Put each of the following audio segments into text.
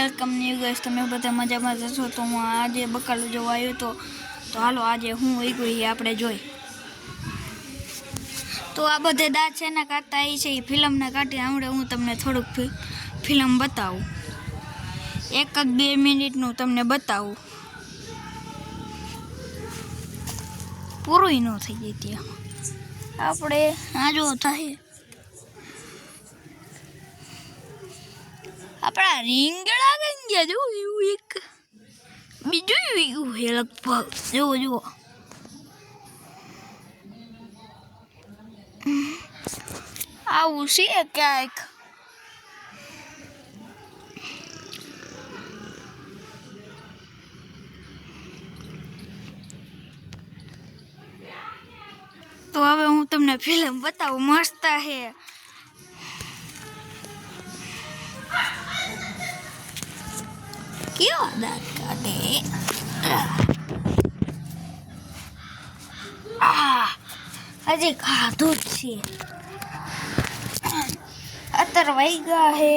Welcome new guys. તમે બધા મજામાં જશો તો હું આજે બકાલો જોવા આવ્યો તો હાલો આજે હું વહી ગઈ આપણે જોઈ। તો આ બધે દાંત છે ને કાઢતા એ છે એ ફિલ્મને કાઢી આવડે। હું તમને થોડુંક ફિલ્મ બતાવું, 1-2 મિનિટનું તમને બતાવું, પૂરું ન થઈ જાય ત્યાં આપણે આ જો થાય આપણા રીંગણા ગઈ ગયા જો એવું એક બીજું એવું છે લગભગ જુઓ જુઓ આવું છે ક્યાંક તો હવે હું તમને ફિલ્મ બતાવું, મસ્ત છે। કેવા દાંત કાઢે, હજી ખાધું જ છે, અત્યારે વાગ્યા છે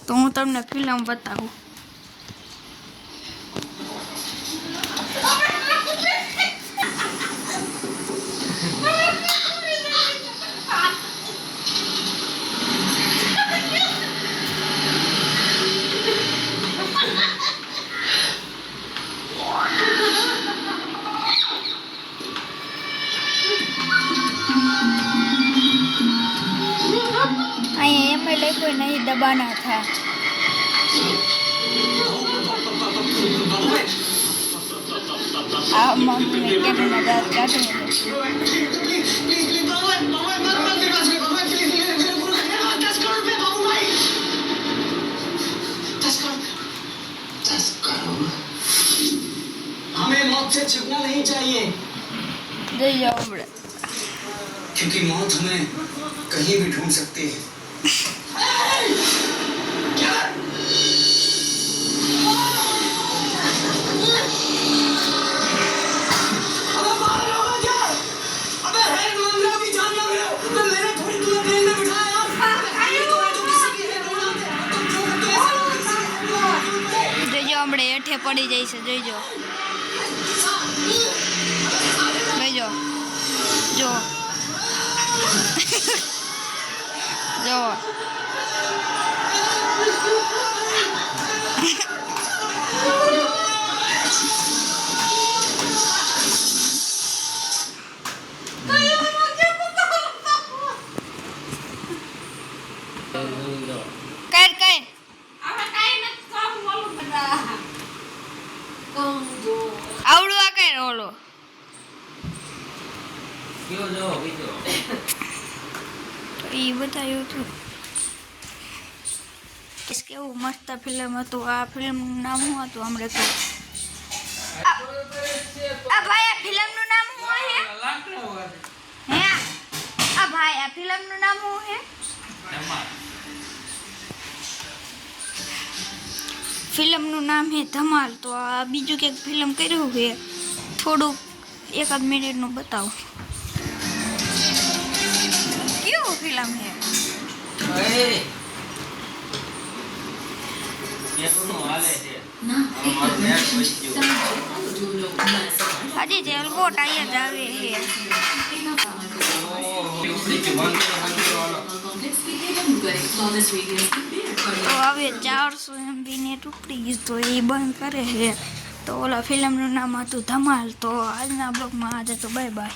તો હું તમને ફિલ્મ બતાવું। एमएलए कोई नहीं दबाना था। मम्मी ने क्या दांत काटे हमें मौत से छिपना नहीं चाहिए, क्योंकि मौत हमें कहीं भी ढूंढ सकती है। हमने हेठे पड़ी जाए से जोईजो जोईजो जो जो आवड़ो आ कई रोलो क्यों जो बीजो ये बतायो तो इसके वो मस्त फिल्म तो आ फिल्म नाम हुआ तो हमरे तो आ भाई आ फिल्म नु नाम हुआ है हैं आ भाई आ फिल्म नु नाम हुआ है फिल्म नु नाम है धमाल। तो आ बीजू के फिल्म कर्યું है थोड़ू 1 मिनिट नु बताओ क्यों फिल्म है ये दोनों वाले है ना अजी जेल कोट आया जावे है तो હવે 400 MB नेट ઉપડી ગયું તો એ બંધ કરે છે। તો ઓલા ફિલ્મનું નામ હતું ધમાલ। તો આજના બ્લોગમાં આજે તો બાય બાય।